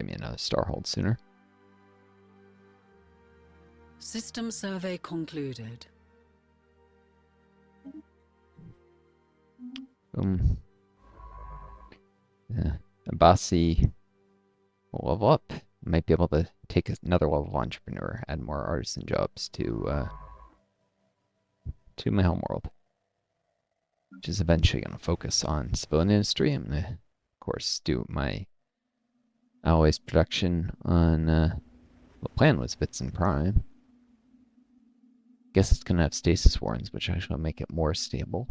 give me another star hold sooner. System survey concluded. Yeah. Abasi will level up. Might be able to take another level of entrepreneur, add more artisan jobs to my homeworld, which is eventually going to focus on civilian industry. I'm going to, of course, do my alloys production on the plan was if it's in prime. Guess it's going to have stasis warrens, which actually will make it more stable.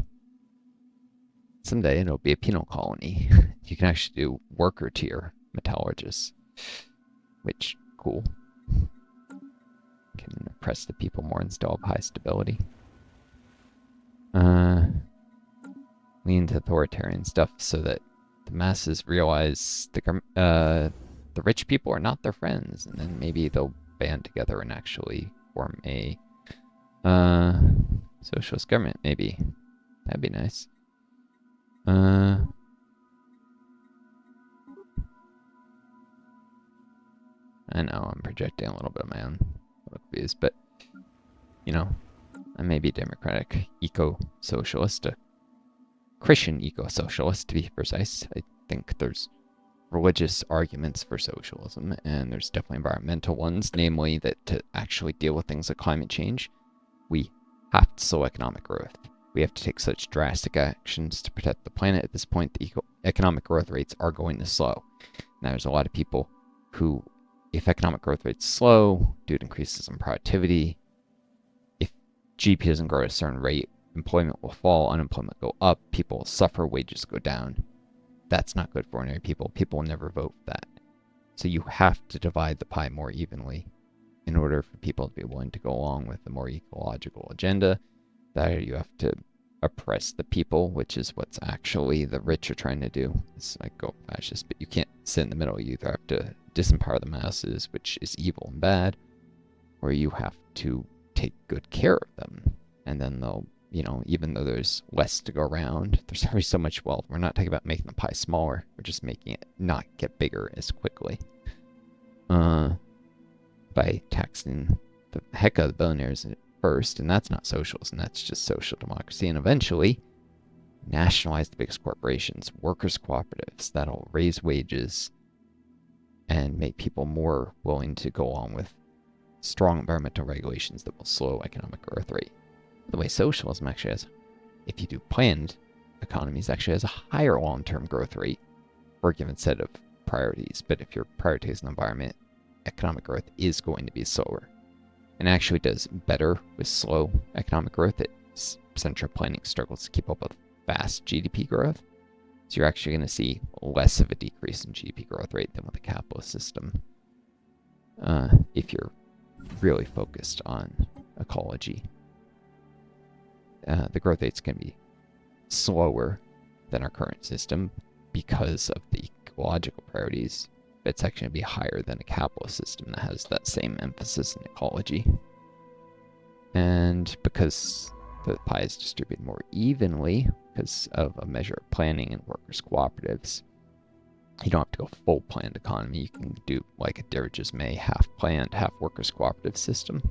Someday it'll be a penal colony. You can actually do worker tier metallurgists, which, cool. Can oppress the people more and still have high stability. Lean to authoritarian stuff so that the masses realize the rich people are not their friends, and then maybe they'll band together and actually form a socialist government, maybe. That'd be nice. I know I'm projecting a little bit of my own views, but, you know, I may be democratic eco-socialist, a Christian eco-socialist to be precise. I think there's religious arguments for socialism, and there's definitely environmental ones, namely that to actually deal with things like climate change, we have to slow economic growth. We have to take such drastic actions to protect the planet. At this point, the economic growth rates are going to slow. Now, there's a lot of people who, if economic growth rates slow due to increases in productivity, if GDP doesn't grow at a certain rate, employment will fall, unemployment go up, people will suffer, wages go down. That's not good for ordinary people. People will never vote for that. So you have to divide the pie more evenly in order for people to be willing to go along with a more ecological agenda. That you have to oppress the people, which is what's actually the rich are trying to do. It's like go fascist, but you can't sit in the middle. You either have to disempower the masses, which is evil and bad, or you have to take good care of them. And then they'll, you know, even though there's less to go around, there's already so much wealth. We're not talking about making the pie smaller. We're just making it not get bigger as quickly. By taxing the heck out of the billionaires first, and that's not socialism, that's just social democracy, and eventually nationalize the biggest corporations, workers' cooperatives, that'll raise wages and make people more willing to go along with strong environmental regulations that will slow economic growth rate. The way socialism actually has, if you do planned economies, actually has a higher long-term growth rate for a given set of priorities, but if you're prioritizing the environment, economic growth is going to be slower. And actually does better with slow economic growth. Its central planning struggles to keep up with fast GDP growth. So you're actually going to see less of a decrease in GDP growth rate than with a capitalist system. If you're really focused on ecology. The growth rate's going to be slower than our current system because of the ecological priorities. But it's actually going to be higher than a capitalist system that has that same emphasis in ecology. And because the pie is distributed more evenly because of a measure of planning and workers' cooperatives, you don't have to go full planned economy. You can do like a Dirge's May half planned, half workers' cooperative system.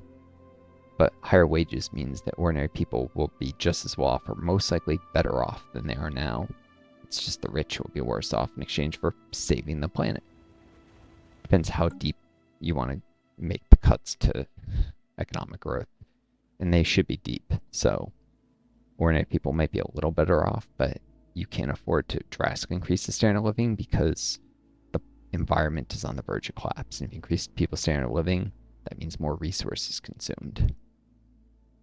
But higher wages means that ordinary people will be just as well off, or most likely better off than they are now. It's just the rich will be worse off in exchange for saving the planet. Depends how deep you want to make the cuts to economic growth. And they should be deep. So ordinary people might be a little better off, but you can't afford to drastically increase the standard of living because the environment is on the verge of collapse. And if you increase people's standard of living, that means more resources consumed.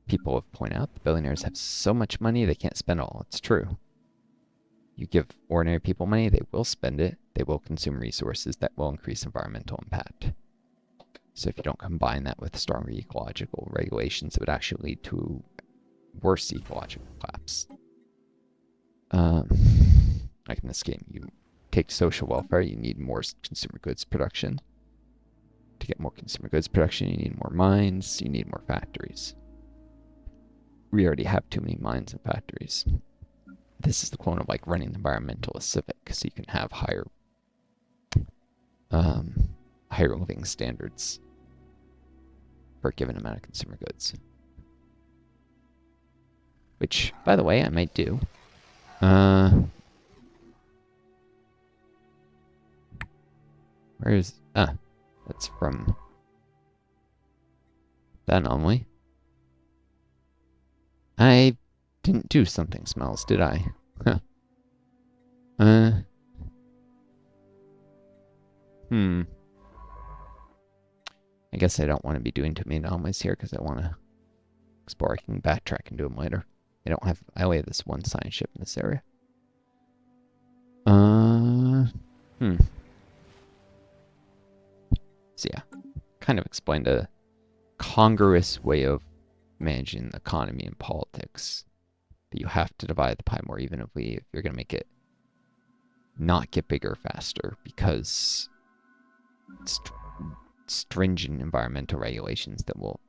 People have pointed out the billionaires have so much money they can't spend all. It's true. You give ordinary people money, they will spend it. They will consume resources that will increase environmental impact. So if you don't combine that with stronger ecological regulations, it would actually lead to worse ecological collapse. Like in this game, you take social welfare, you need more consumer goods production. To get more consumer goods production, you need more mines, you need more factories. We already have too many mines and factories. This is the clone of like running environmentalist civic, so you can have higher higher living standards for a given amount of consumer goods. Which, by the way, I might do. Where is... that's from that anomaly. I didn't do something smells, did I? Huh. I guess I don't want to be doing too many anomalies here because I want to explore. I can backtrack and do them later. I only have this one science ship in this area. So yeah, kind of explained a congruous way of managing the economy and politics. But you have to divide the pie more evenly if you're going to make it not get bigger faster, because stringent environmental regulations that will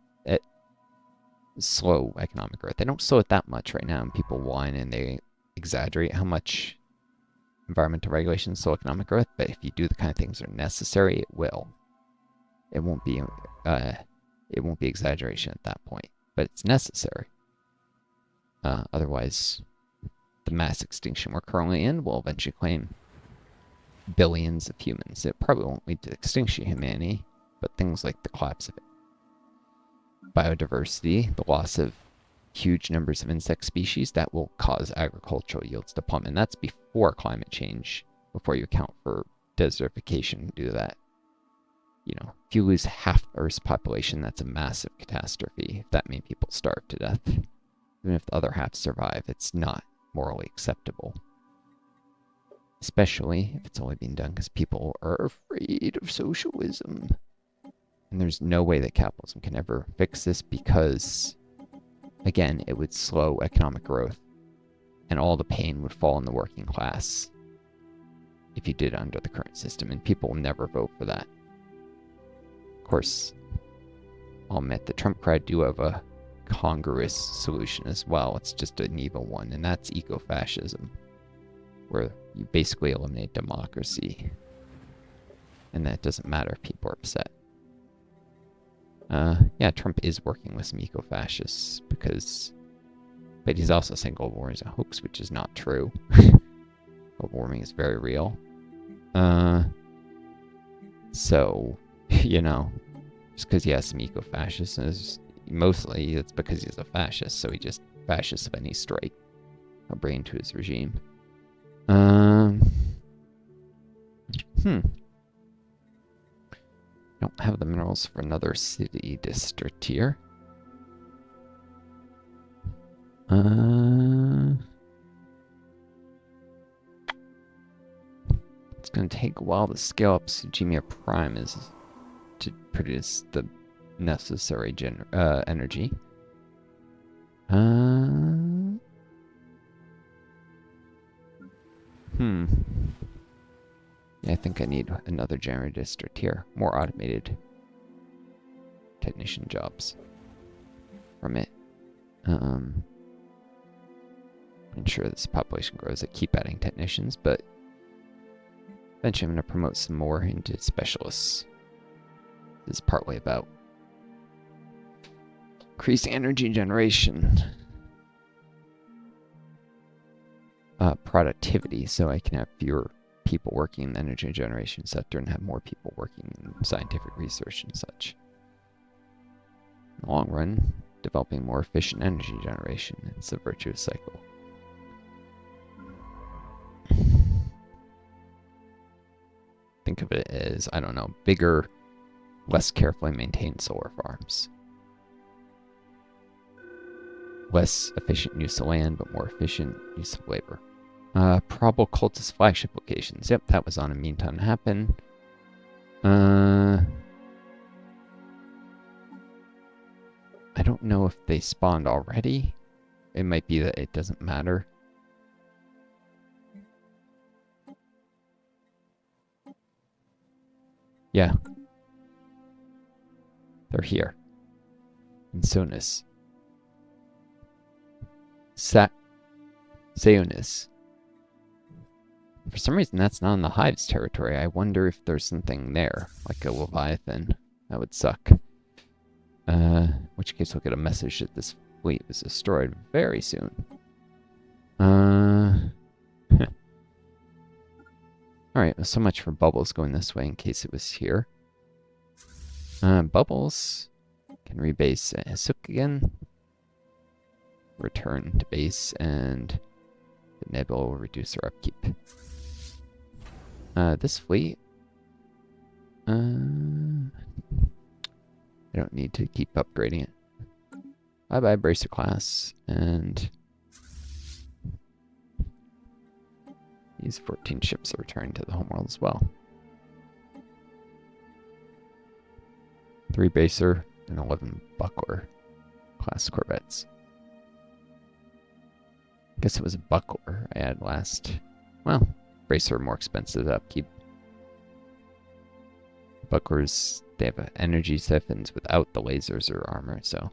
slow economic growth. They don't slow it that much right now, and people whine and they exaggerate how much environmental regulations slow economic growth, but if you do the kind of things that are necessary, it will. It won't be exaggeration at that point, but it's necessary. Otherwise, the mass extinction we're currently in will eventually claim billions of humans. It probably won't lead to extinction of humanity, but things like the collapse of biodiversity, the loss of huge numbers of insect species, that will cause agricultural yields to plummet. And that's before climate change, before you account for desertification due to that. You know, if you lose half Earth's population, that's a massive catastrophe. If that means people starve to death, even if the other half survive, it's not morally acceptable. Especially if it's only being done because people are afraid of socialism. And there's no way that capitalism can ever fix this because, again, it would slow economic growth and all the pain would fall on the working class if you did it under the current system, and people will never vote for that. Of course, I'll admit the Trump crowd do have a congruous solution as well. It's just an evil one, and that's eco-fascism, where you basically eliminate democracy, and that doesn't matter if people are upset. Yeah, Trump is working with some eco-fascists but he's also saying global warming is a hoax, which is not true. Global warming is very real. So, you know, just because he has some eco-fascists, mostly it's because he's a fascist, so he just fascists of any stripe he'll bring into his regime. Don't have the minerals for another city district here. It's going to take a while to scale up Sujimia Prime to produce the necessary energy. Yeah, I think I need another generator district here. More automated technician jobs from it. Ensure this population grows. I keep adding technicians, but eventually I'm going to promote some more into specialists. This is partly about increasing energy generation. Productivity, so I can have fewer people working in the energy generation sector and have more people working in scientific research and such. In the long run, developing more efficient energy generation. It's a virtuous cycle. Think of it as, I don't know, bigger, less carefully maintained solar farms. Less efficient use of land, but more efficient use of labor. Probable cultist flagship locations. Yep, that was on a meantime to happen. I don't know if they spawned already. It might be that it doesn't matter. Yeah. They're here. In Sonus. Seonis. For some reason, that's not in the Hive's territory. I wonder if there's something there, like a Leviathan. That would suck. In which case, we'll get a message that this fleet was destroyed very soon. Alright, well, so much for Bubbles going this way in case it was here. Bubbles can rebase Sook again. Return to base, and the Nebula will reduce our upkeep. This fleet... I don't need to keep upgrading it. Bye-bye, Bracer class, and... these 14 ships are returning to the homeworld as well. 3 Bracer and 11 Buckler class corvettes. Guess it was a Buckler I had last. Well, Bracer are more expensive to upkeep. Bucklers, they have an energy siphons without the lasers or armor, so.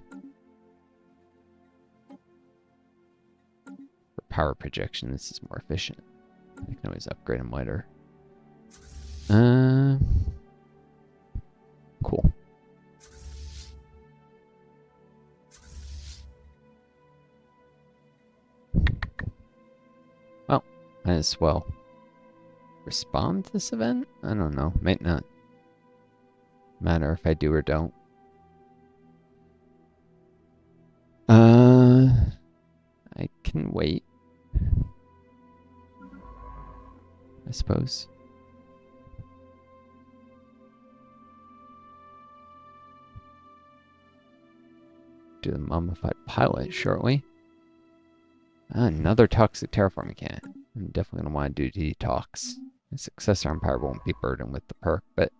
For power projection, this is more efficient. I can always upgrade them later. Cool. Well, might as well respond to this event? I don't know. Might not matter if I do or don't. I can wait. I suppose. Do the Mummified pilot shortly. Another toxic terraforming cannon. I'm definitely going to want to do detox. The successor empire won't be burdened with the perk, but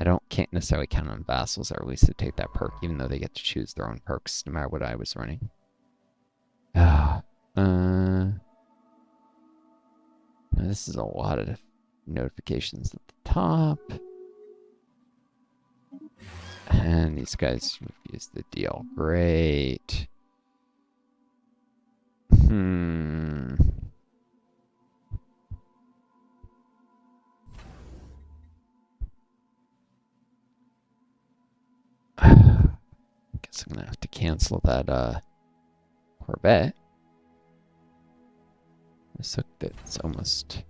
I can't necessarily count on vassals or at least to take that perk, even though they get to choose their own perks no matter what I was running. This is a lot of notifications at the top. And these guys refuse the deal. Great. Guess I'm gonna have to cancel that Corvette. I sucked it. It's almost.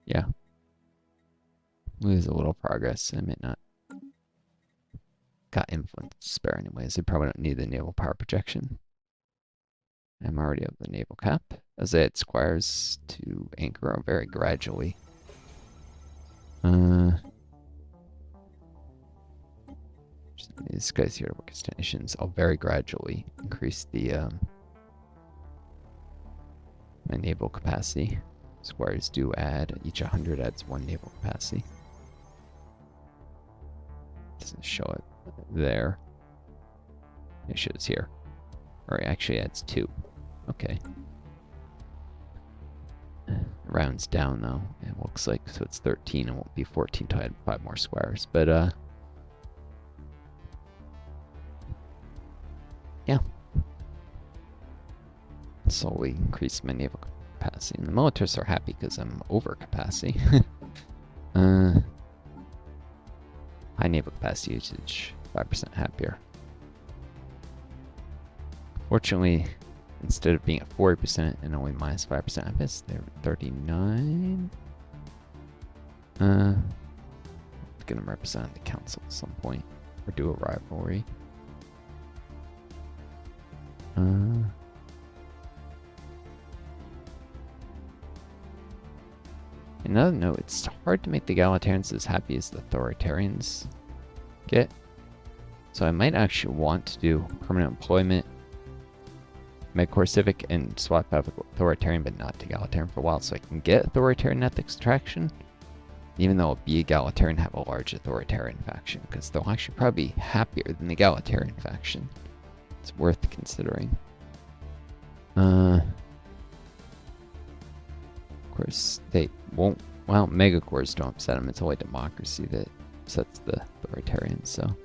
Yeah. Lose a little progress. I may not. Got influence to spare anyways. I probably don't need the naval power projection. I'm already at the naval cap, as I had squires to anchor very gradually. These guys here work as technicians. I'll very gradually increase the my naval capacity. Squires do add, each 100 adds 1 naval capacity. Doesn't show it there. It shows here. Or it actually adds 2. Okay. Rounds down though, it looks like, so it's 13. It won't be 14 till I add 5 more squires. But yeah. Slowly increase my naval capacity. And the militarists are happy because I'm over capacity. High naval capacity usage, 5% happier. Fortunately, instead of being at 40% and only minus 5% happiness, they're 39. Gonna represent the council at some point, or do a rivalry. Another note, it's hard to make the egalitarians as happy as the authoritarians get. So I might actually want to do permanent employment, Medcore Civic, and swap out authoritarian but not egalitarian for a while so I can get authoritarian ethics traction. Even though it'll be egalitarian, have a large authoritarian faction, because they'll actually probably be happier than the egalitarian faction. It's worth considering. Of course, they won't. Well, megacores don't upset them. It's only democracy that upsets the authoritarians, so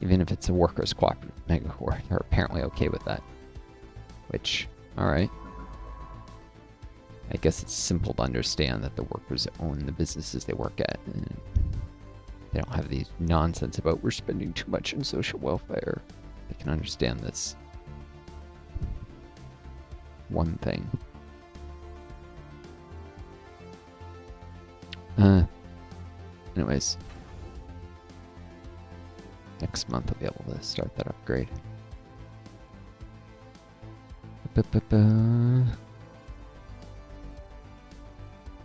even if it's a workers' cooperative megacorp, they're apparently okay with that. Which, alright. I guess it's simple to understand that the workers own the businesses they work at, and they don't have these nonsense about we're spending too much on social welfare. They can understand this one thing. Anyways, next month I'll be able to start that upgrade.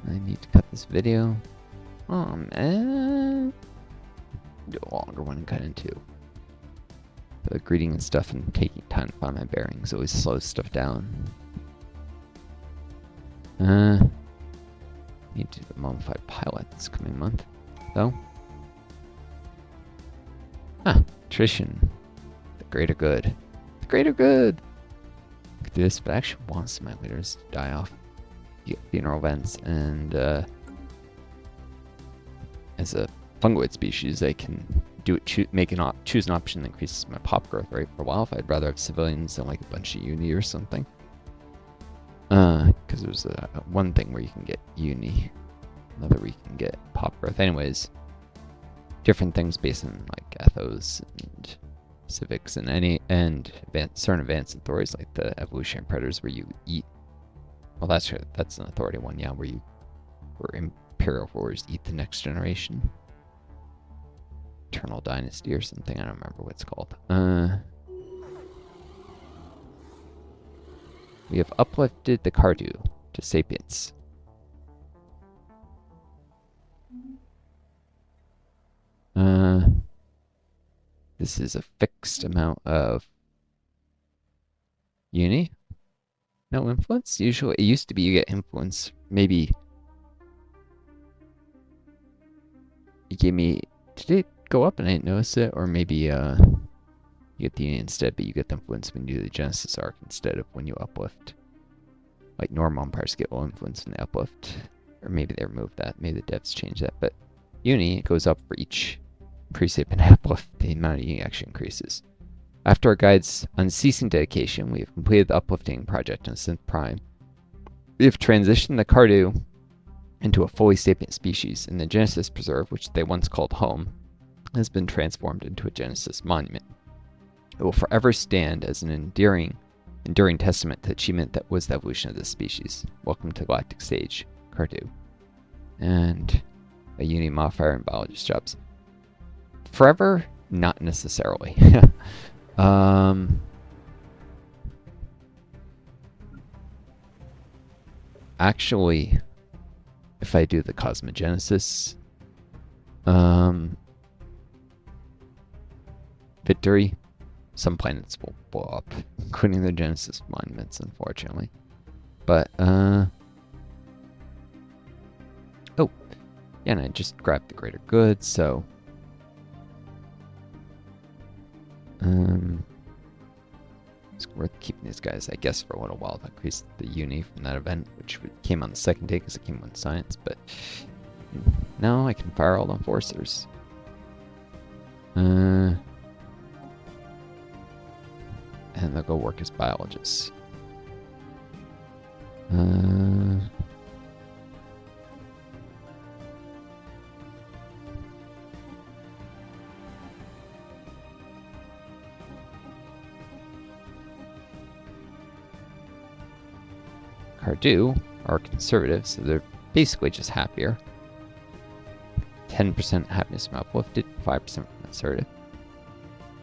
I need to cut this video. Oh man, do a longer one and cut in two. The greeting and stuff and taking time to find my bearings always slows stuff down. Need to do the Mummified pilot this coming month, though. Attrition. The greater good. The greater good! I could do this, but I actually want some of my leaders to die off. You get funeral events, and as a fungoid species, I can do it. Choose an option that increases my pop growth rate for a while. If I'd rather have civilians than like a bunch of uni or something. Because there's one thing where you can get uni, another where you can get pop growth. Anyways, different things based on like ethos and civics and certain advanced authorities like the evolutionary predators where you eat. Well, that's an authority one, yeah, where imperial wars eat the next generation. Eternal dynasty or something. I don't remember what it's called. We have uplifted the Cardu to Sapience. This is a fixed amount of uni. No influence? Usually, it used to be you get influence. Maybe you gave me. Did it go up and I didn't notice it? Or maybe you get the uni instead, but you get the influence when you do the Genesis arc instead of when you uplift. Like normal umpires get low influence when they uplift. Or maybe they removed that. Maybe the devs changed that. But uni goes up for each Pre-Sapient uplift. The amount of uni actually increases. After our guide's unceasing dedication, we have completed the uplifting project on Synth Prime. We have transitioned the Cardu into a fully sapient species, and the Genesis Preserve, which they once called home, has been transformed into a Genesis monument. It will forever stand as an enduring testament to the achievement that was the evolution of this species. Welcome to Galactic Stage, Cardu. And a uni modifier and biologist jobs. Forever? Not necessarily. Actually, if I do the cosmogenesis victory, some planets will blow up, including the Genesis monuments, unfortunately. But oh yeah, and I just grabbed the greater good, so it's worth keeping these guys, I guess, for a little while to increase the uni from that event, which came on the second day because it came on science. But now I can fire all the enforcers. And they'll go work as biologists. Cardu are conservative, so they're basically just happier. 10% happiness from uplifted, 5% from conservative.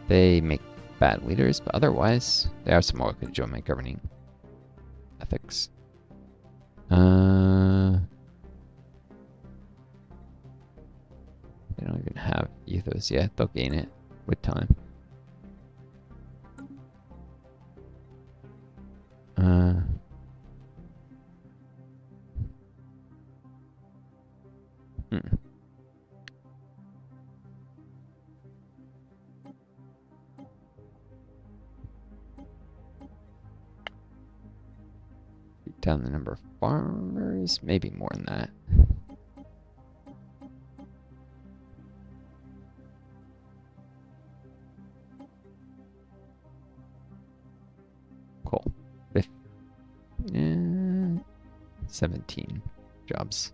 They make bad leaders, but otherwise, they are somewhat likely to join my governing ethics. They don't even have ethos yet. They'll gain it with time. Down the number of farmers, maybe more than that. 17 jobs.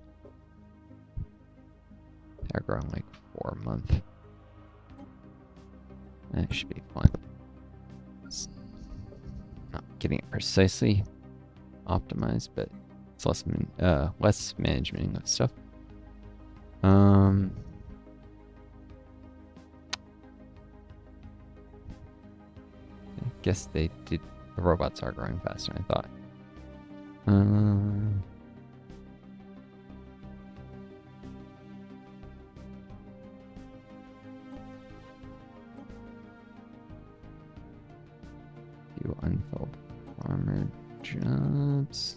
They're growing like 4 a month. That should be fine. It's not getting it precisely optimized, but it's less management of stuff. I guess they did. The robots are growing faster than I thought. Few unfilled farmer jobs.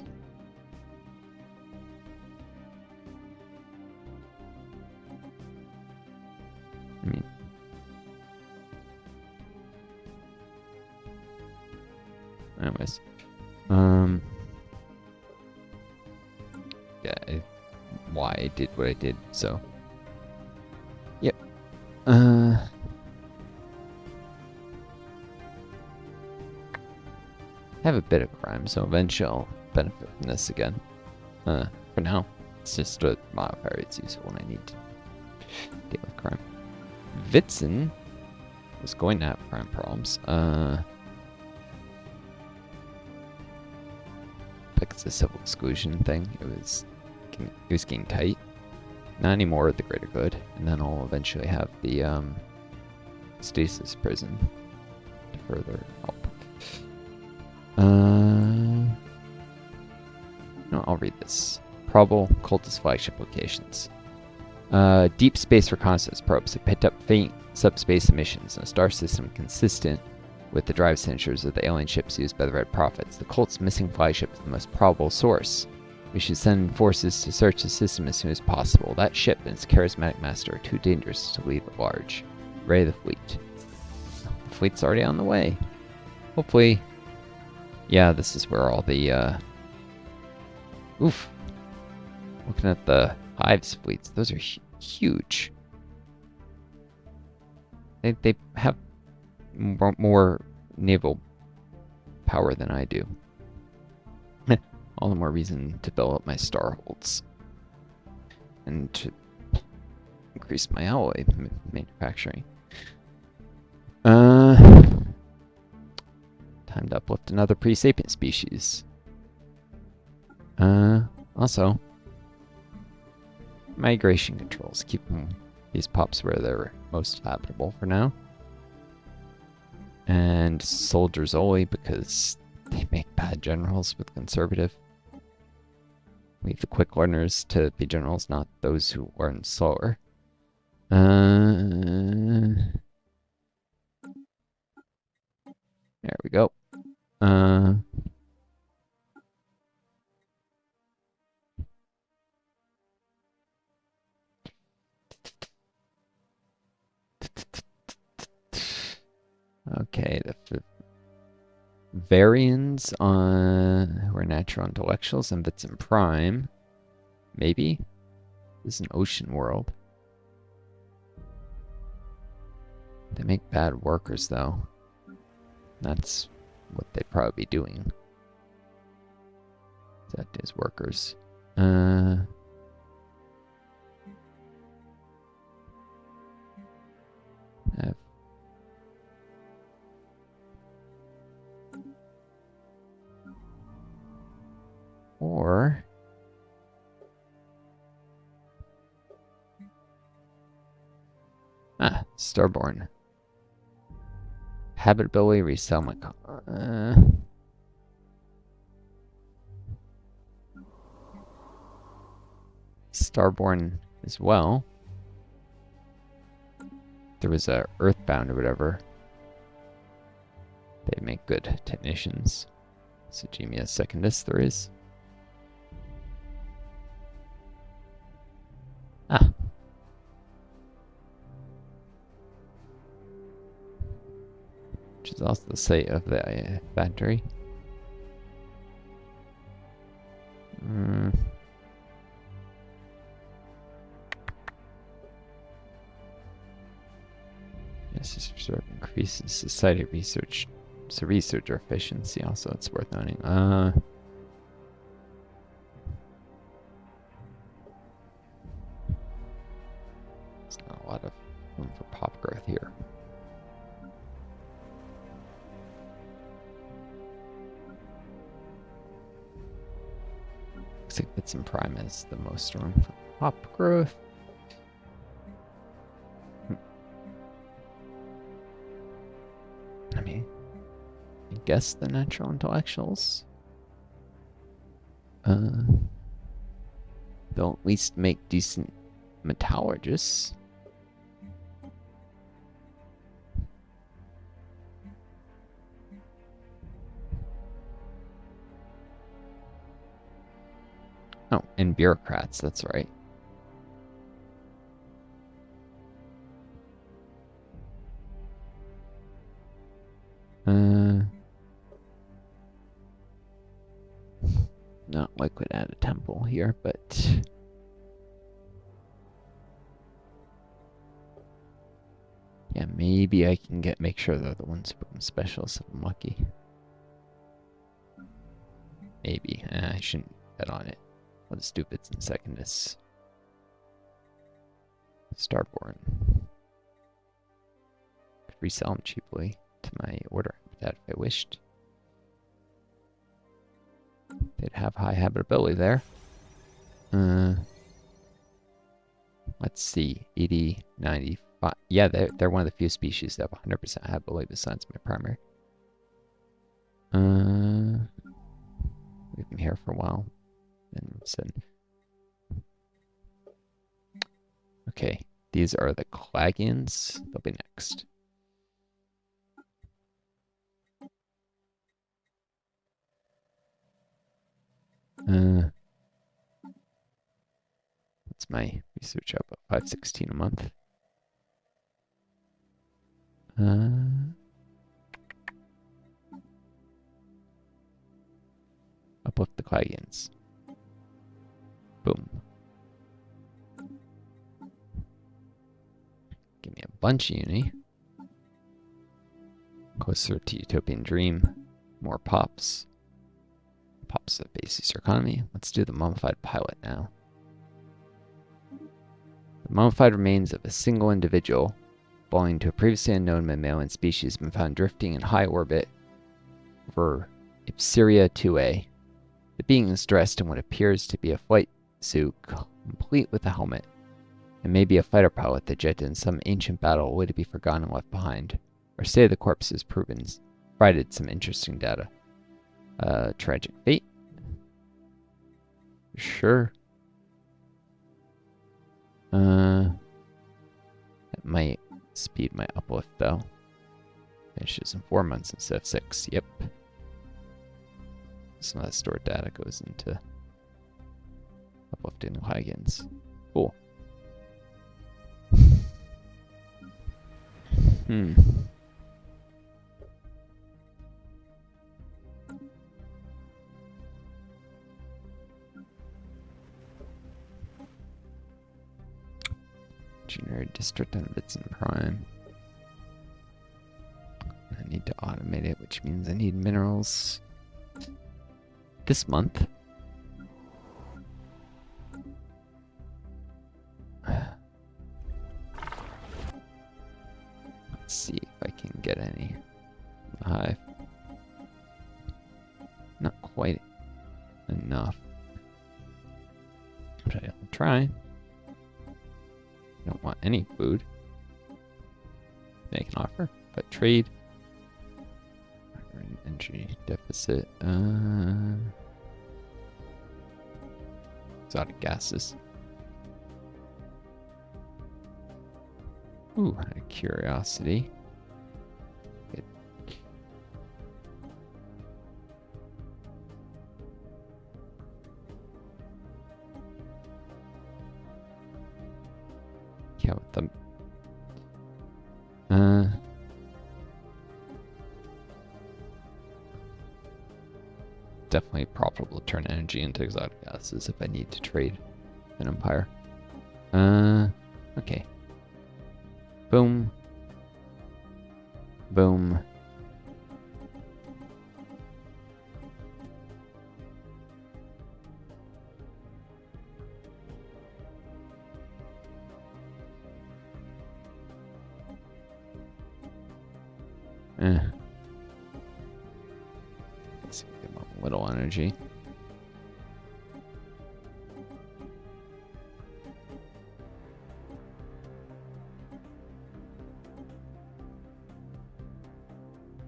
I mean, anyways, yeah, why I did what I did. So, yep. Have a bit of crime, so eventually I'll benefit from this again. For now, it's just a modifier. It's useful when I need to deal with crime. Vitson was going to have crime problems. Like it's a civil exclusion thing. It was getting tight. Not anymore with the greater good. And then I'll eventually have the stasis prison to further help. No, I'll read this. Probable cultist flagship locations. Deep space reconnaissance probes have picked up faint subspace emissions in a star system consistent with the drive signatures of the alien ships used by the Red Prophets. The cult's missing flagship is the most probable source. We should send forces to search the system as soon as possible. That ship and its charismatic master are too dangerous to leave at large. Ready the fleet. The fleet's already on the way. Hopefully. Yeah, this is where all the oof. Looking at the Hive's fleets, those are huge. They have more naval power than I do. All the more reason to build up my star holds and to increase my alloy manufacturing. Time to uplift another pre-sapient species. Also, migration controls. Keep these pups where they're most habitable for now. And soldiers only because they make bad generals with conservative. Leave the quick learners to be generals, not those who learn slower. There we go. Okay, the Varians who are natural intellectuals and Vitson Prime. Maybe? This is an ocean world. They make bad workers, though. That's what they'd probably be doing. That is workers. Or Starborn. Habitability resettlement. Starborn as well. There was a Earthbound or whatever. They make good technicians. Sagimia Secundus there is. Which is also the site of the factory. Yes, this sort of increases society research. So researcher efficiency also, it's worth noting. here? Looks like Bits and Prime has the most room for hop growth. I mean, I guess the natural intellectuals. They'll at least make decent metallurgists. Oh, and bureaucrats, that's right. Not likely to add a temple here, but yeah, maybe I can make sure they're the ones who become specialists if I'm lucky. Maybe. I shouldn't bet on it. I'll just do Bits in Secondus. Starborn. Could resell them cheaply to my order if I wished. They'd have high habitability there. Let's see. 80, 95. Yeah, they're one of the few species that have 100% habitability besides my primary. We've been here for a while. Then said, okay, these are the Clagians. They'll be next. That's my research up at 516 a month. Uplift the Clagians. Boom. Give me a bunch of uni. Closer to Utopian Dream. More pops. Pops at base user economy. Let's do the Mummified pilot now. The mummified remains of a single individual belonging to a previously unknown mammalian species have been found drifting in high orbit over Ep87 2A. The being is dressed in what appears to be a flight suit, complete with a helmet, and maybe a fighter pilot that jetted in some ancient battle waiting to be forgotten and left behind. Our state of the corpse has provided some interesting data. Tragic fate? Sure. That might speed my uplift though. Finishes in 4 months instead of 6. Yep. Some of that stored data goes into uplifting the Huygens. Cool. Generated district on Bits and Prime. I need to automate it, which means I need minerals this month. Let's see if I can get any in the hive. Not quite enough. But I'll try. Don't want any food. Make an offer, but trade. Energy deficit. Exotic gases. Ooh, a curiosity. Good. Yeah, with the definitely profitable to turn energy into exotic gases if I need to trade an empire. Okay. Boom. Boom. Let's give him a little energy.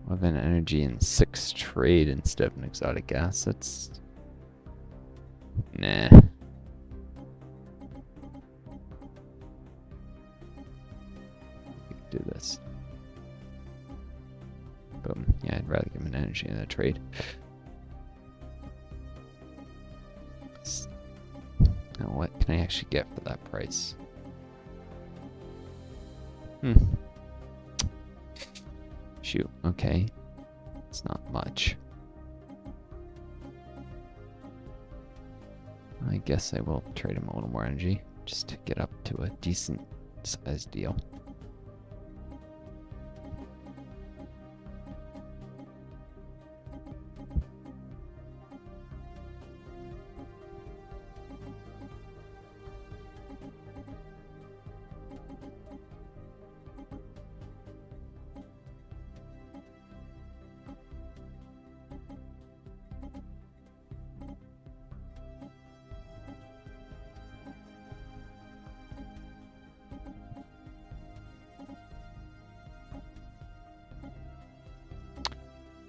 Of an energy and 6 trade instead of an exotic gas. That's nah. We could do this. Boom. Yeah, I'd rather give him an energy than a trade. Now, what can I actually get for that price? Shoot, okay. It's not much. I guess I will trade him a little more energy just to get up to a decent size deal.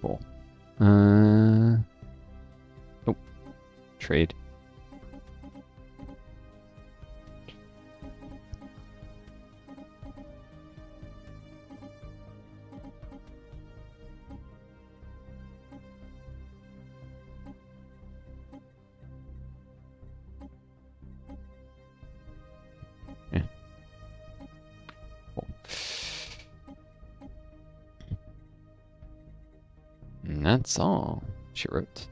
Cool. Oh, trade. Yeah. Cool. And that's all she wrote.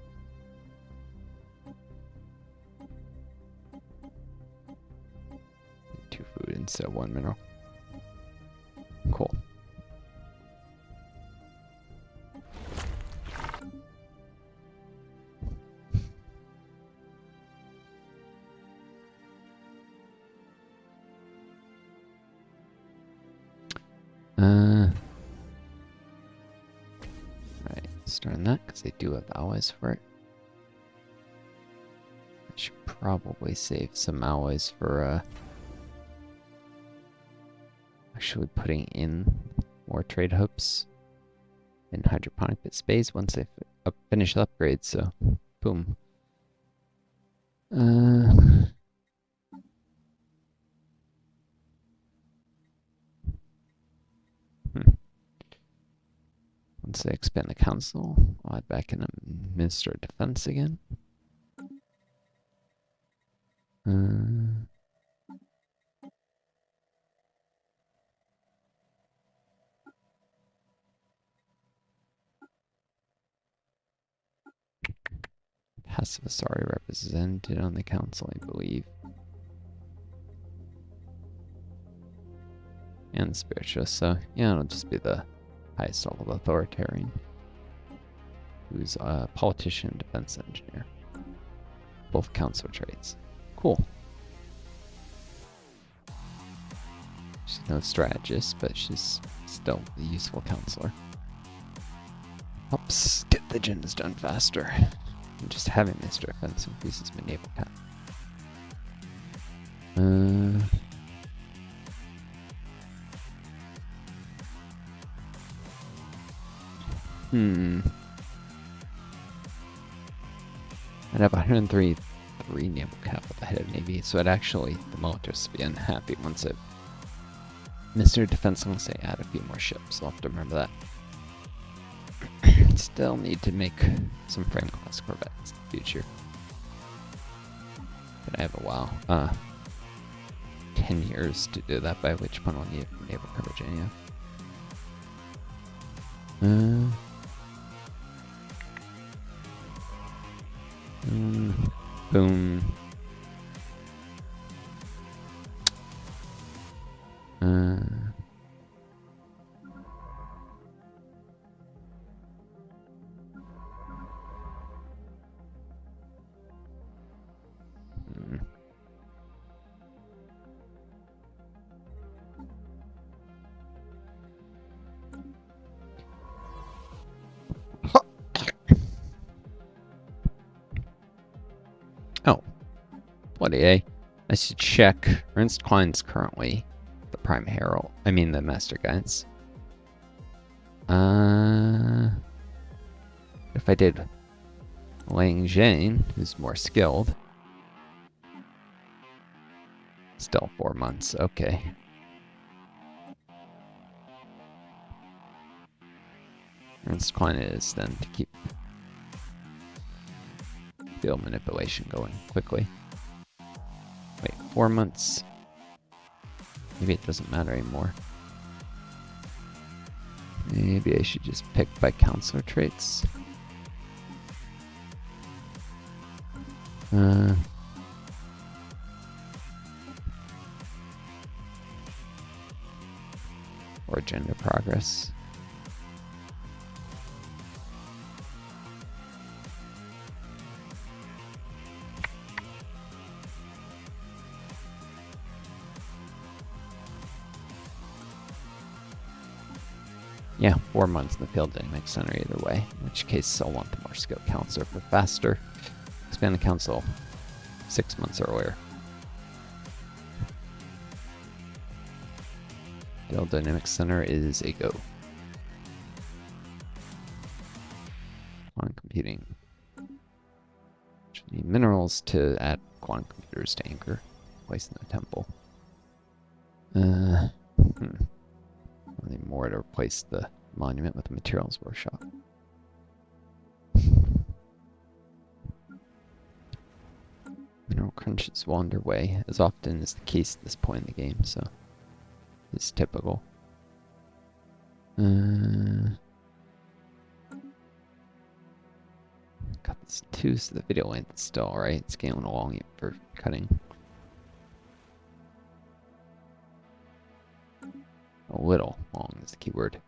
Two food instead of 1 mineral. Cool. Right, starting that because they do have alloys for it. I should probably save some alloys for actually putting in more trade hubs in hydroponic pit space once I finish the upgrade. So, boom. Once I expand the council, I'll add back in a Minister of Defense again. Pacifist already represented on the council, I believe. And the spiritualist, so yeah, it'll just be the highest level authoritarian. Who's a politician, defense engineer. Both council traits. Cool. She's no strategist, but she's still a useful counselor. Helps get the agendas done faster. And just having this defense increases my naval cap. I'd have 103 naval cap at the head of Navy, so I'd actually, the militarists would be unhappy once I've Mr. Defense, I'm going to say add a few more ships. I'll have to remember that. Still need to make some frame class corvettes in the future. But I have a while. 10 years to do that, by which point I'll need naval coverage anyhow. Boom. Bloody A. I should check. Ernst Klein's currently the Prime Herald. I mean the Master Guidance. If I did Lang Jane, who's more skilled. Still 4 months, okay. Ernst Klein is then to keep field manipulation going quickly. Wait, 4 months. Maybe it doesn't matter anymore. Maybe I should just pick by counselor traits. Or agenda progress. Yeah, 4 months in the field didn't make sense either way. In which case, I'll want the more skilled counselor for faster. Expand the council 6 months earlier. Field Dynamics Center is a go. Quantum computing. Need minerals to add quantum computers to anchor. Place in the temple. Need more to replace the monument with the materials workshop. Mineral crunches will underway, as often is the case at this point in the game, so it's typical. Cut this in 2 so the video length is still alright. It's scaling along for cutting. A little long is the keyword.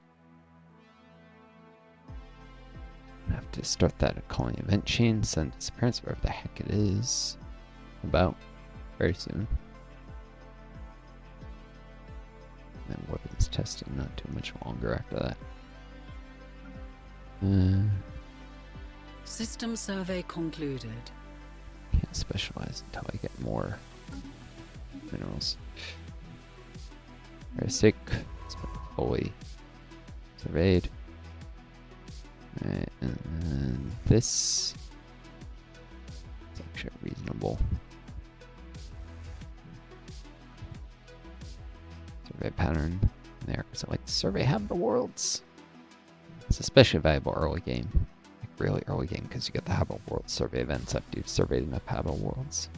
I have to start that colony event chain, send disappearance wherever the heck it is. About very soon. Then weapons testing not too much longer after that. System survey concluded. Can't specialize until I get more minerals. Very sick. It's been fully surveyed. Alright, and then this is actually reasonable. Survey pattern there, because I like to survey habitable worlds. It's especially valuable early game. Like really early game, because you get the habitable world survey events after you've surveyed enough habitable worlds.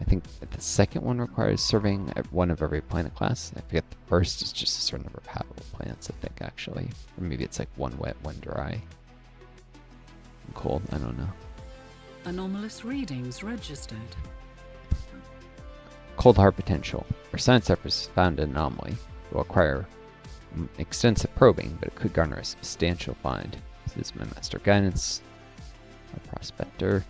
I think the second one requires surveying one of every planet class. I forget the first is just a certain number of habitable planets, I think, actually. Or maybe it's like 1 wet, 1 dry. And cold, I don't know. Anomalous readings registered. Cold heart potential. Where science efforts found an anomaly, it will require extensive probing, but it could garner a substantial find. This is my master guidance. My prospector.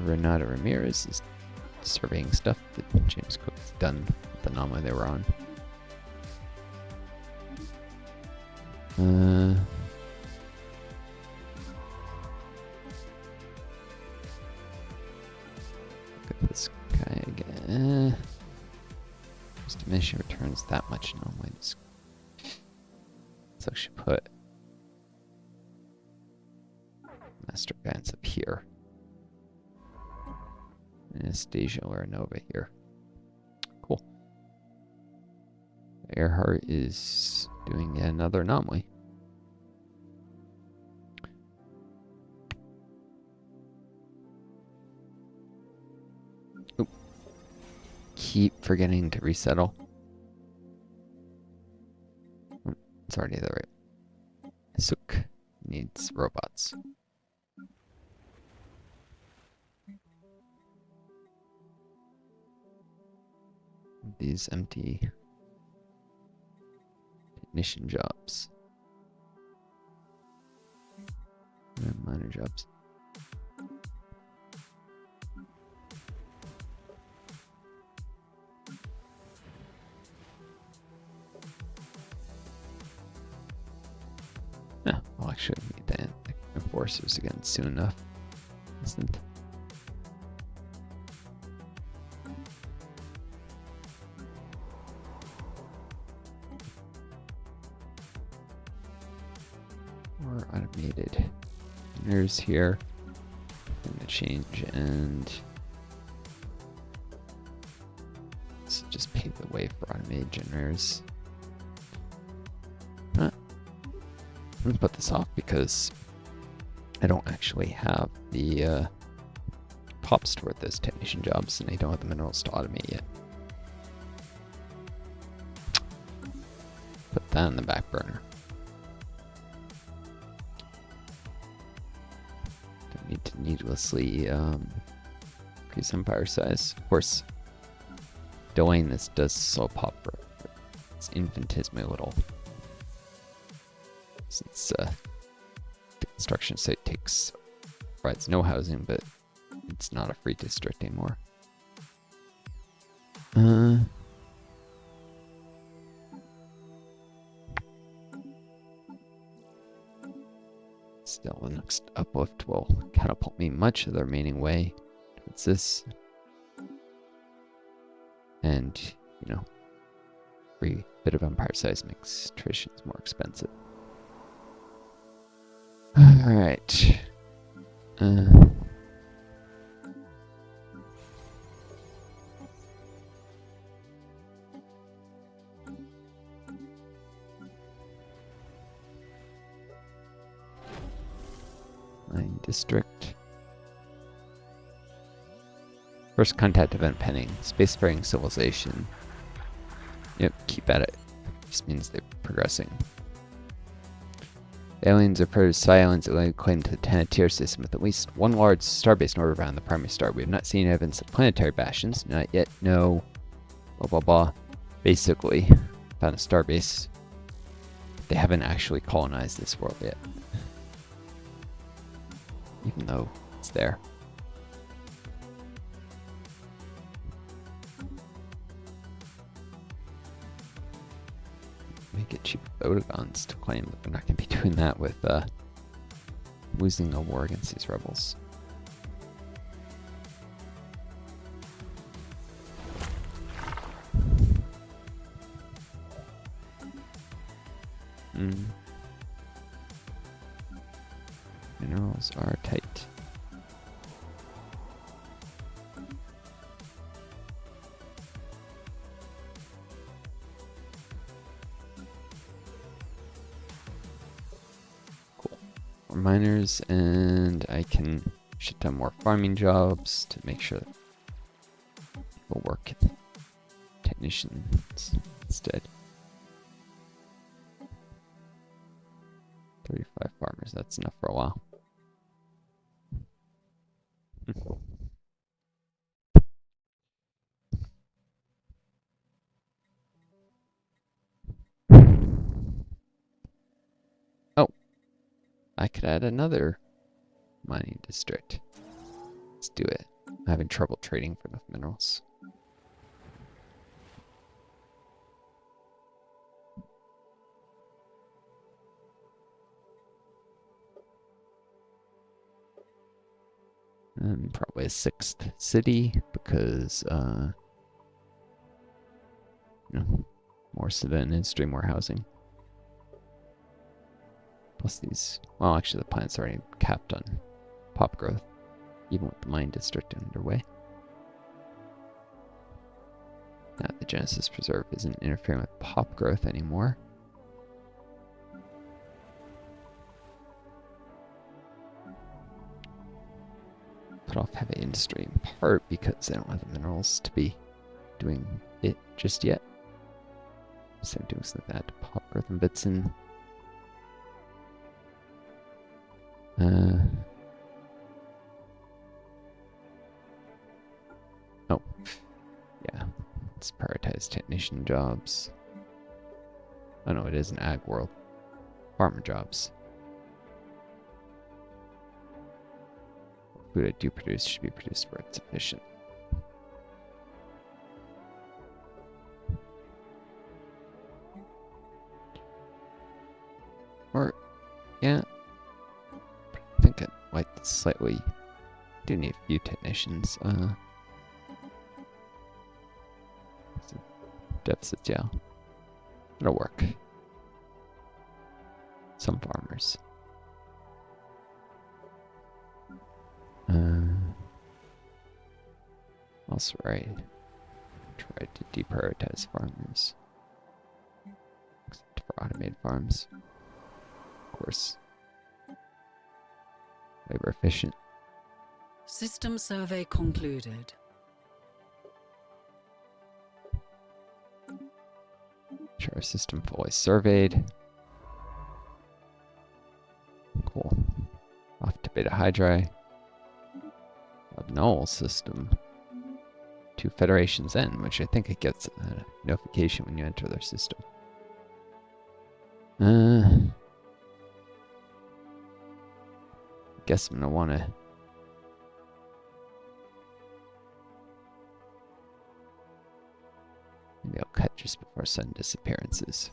Renata Ramirez is surveying stuff that James Cook's done with the anomaly they were on. Look at this guy again. Just diminishing returns that much anomalies. So I should put master guidance up here. Anastasia Laranova here. Cool. Earhart is doing yet another anomaly. Oop. Keep forgetting to resettle. It's already the right. Suk needs robots. These empty technician jobs and minor jobs. Yeah, I'll actually meet the enforcers again soon enough. Isn't? More automated generators here. I'm gonna change and so just pave the way for automated generators. I'm gonna put this off because I don't actually have the pops toward those technician jobs, and I don't have the minerals to automate yet. Put that on the back burner. Don't need to needlessly increase empire size. Of course, doing this does slow pop growth. It's infinitesimally little. Since the construction site provides no housing, but it's not a free district anymore. Still, the next uplift will catapult me much of the remaining way towards this. And, you know, every bit of empire size makes traditions more expensive. Alright. Mine district. First contact event pending. Spacefaring civilization. Yep, keep at it. Just means they're progressing. The aliens are part of Psi Islands that lay claim to the Tanatier system with at least one large starbase in orbit around the primary star. We have not seen evidence of planetary bastions. Not yet, no. Blah blah blah. Basically, found a starbase. They haven't actually colonized this world yet. Even though it's there. Make it cheap Odagons to claim that we're not going to be doing that with losing a war against these rebels. Minerals are tight. Cool. More miners, and I can shut down more farming jobs to make sure that people work technicians instead. 35 farmers, that's enough for a while. Oh, I could add another mining district. Let's do it. I'm having trouble trading for enough minerals. And probably a 6th city because, you know, more civilian industry, more housing. Plus these, well, actually the plant's already capped on pop growth, even with the mine district underway. Now the Genesis Preserve isn't interfering with pop growth anymore. Put off heavy industry in part because they don't have the minerals to be doing it just yet. So I'm doing something like that to pop growth and bits in. Oh, yeah. Let's prioritize technician jobs. Oh no, it is an ag world. Farmer jobs. Food I do produce should be produced where it's efficient. Or Yeah. I think it might slightly do need a few technicians. Deficits, yeah. It'll work. Some farmers. Also, right. Try to deprioritize farmers. Except for automated farms. Of course. Labor efficient. System survey concluded. Sure, system fully surveyed. Cool. Off to Beta Hydri. Null system. 2 Federations N, which I think it gets a notification when you enter their system. Guess I'm gonna wanna maybe I'll cut just before sudden disappearances.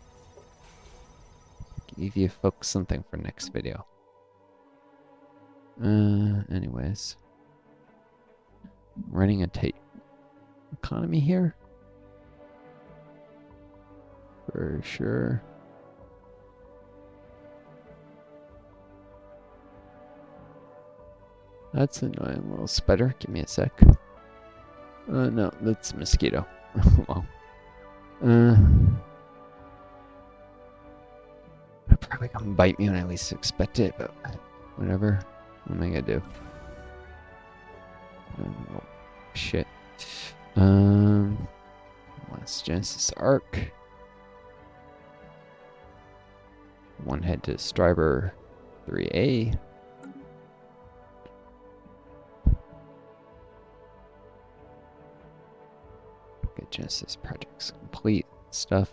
Give you folks something for next video. Anyways. Running a tight economy here. For sure. That's an annoying little spider. Give me a sec. No, that's a mosquito. Well. It'll probably come bite me when I least expect it, but whatever. What am I gonna do? Oh, shit. Last Genesis Arc. One head to Striver 3A. Get Genesis projects complete stuff.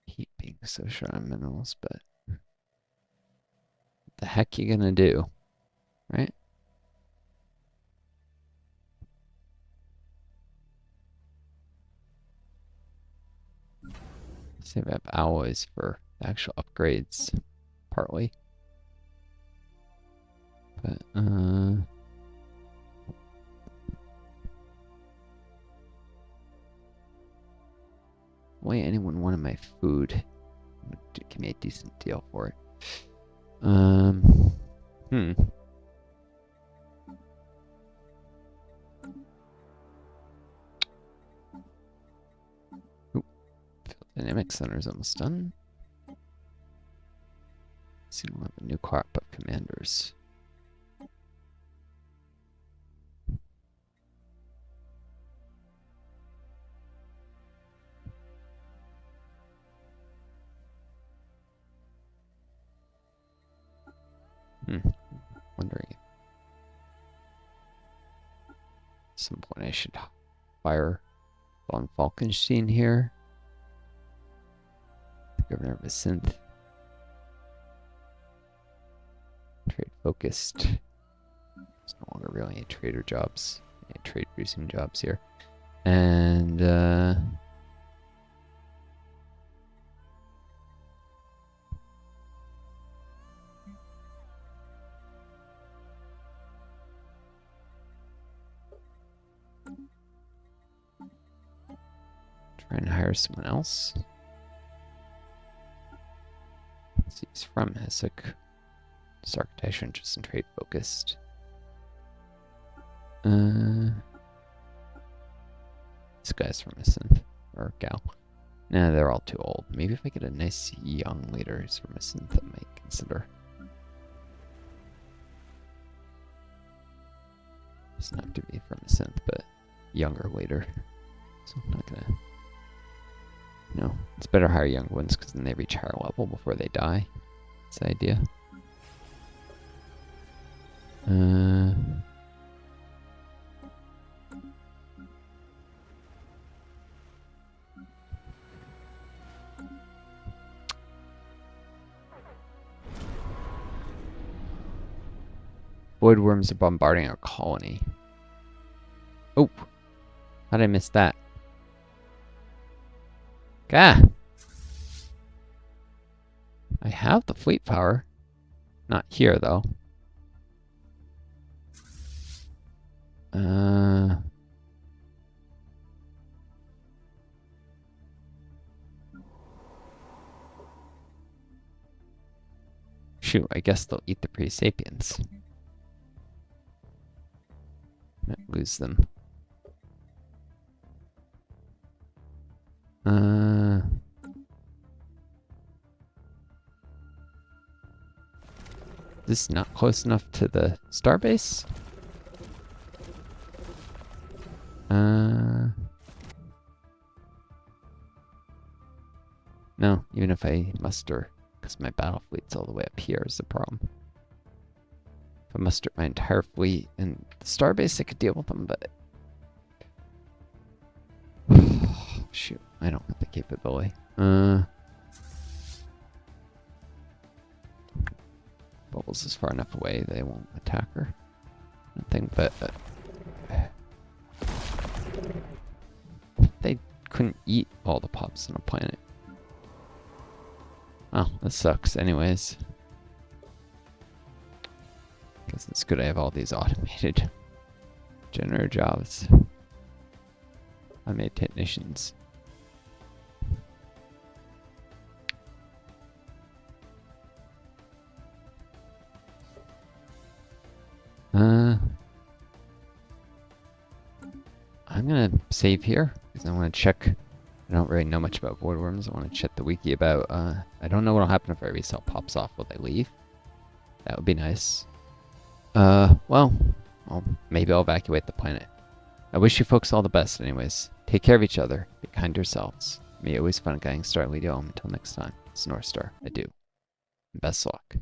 Heat being so short on minerals, but what the heck you gonna do, right? Save up alloys for actual upgrades, partly. But, why anyone wanted my food? Give me a decent deal for it. Oop. Dynamic Center is almost done. Soon we'll have a new crop of commanders. Wondering if at some point I should fire von Falkenstein here. The governor of a synth. Trade focused. There's no longer really any trader jobs, any trade producing jobs here. And try and hire someone else. Let's see, he's from Hesek. It's architecture interest and trade focused. This guy's from a synth or gal. Nah, they're all too old. Maybe if I get a nice young leader who's from a synth, I might consider. Doesn't have to be from a synth, but younger leader. So I'm not gonna. No, it's better to hire young ones because then they reach higher level before they die. That's the idea. Voidworms are bombarding our colony. Oh! How'd I miss that? Gah! I have the fleet power. Not here, though. Shoot, I guess they'll eat the Pre-Sapients. Might lose them. Is this not close enough to the starbase? No, even if I muster, because my battle fleet's all the way up here is the problem. If I muster my entire fleet and the starbase, I could deal with them, but... Shoot, I don't have the capability. Bubbles is far enough away, they won't attack her. Nothing but... they couldn't eat all the pops on a planet. Oh, that sucks anyways. Guess it's good I have all these automated generator jobs. I made technicians. I'm gonna save here because I want to check. I don't really know much about Voidworms. I want to check the wiki about. I don't know what'll happen if every cell pops off. Will they leave? That would be nice. Well, maybe I'll evacuate the planet. I wish you folks all the best, anyways. Take care of each other. Be kind to yourselves. Me always fun getting started. Until next time, it's Northstar. Adieu. Best luck.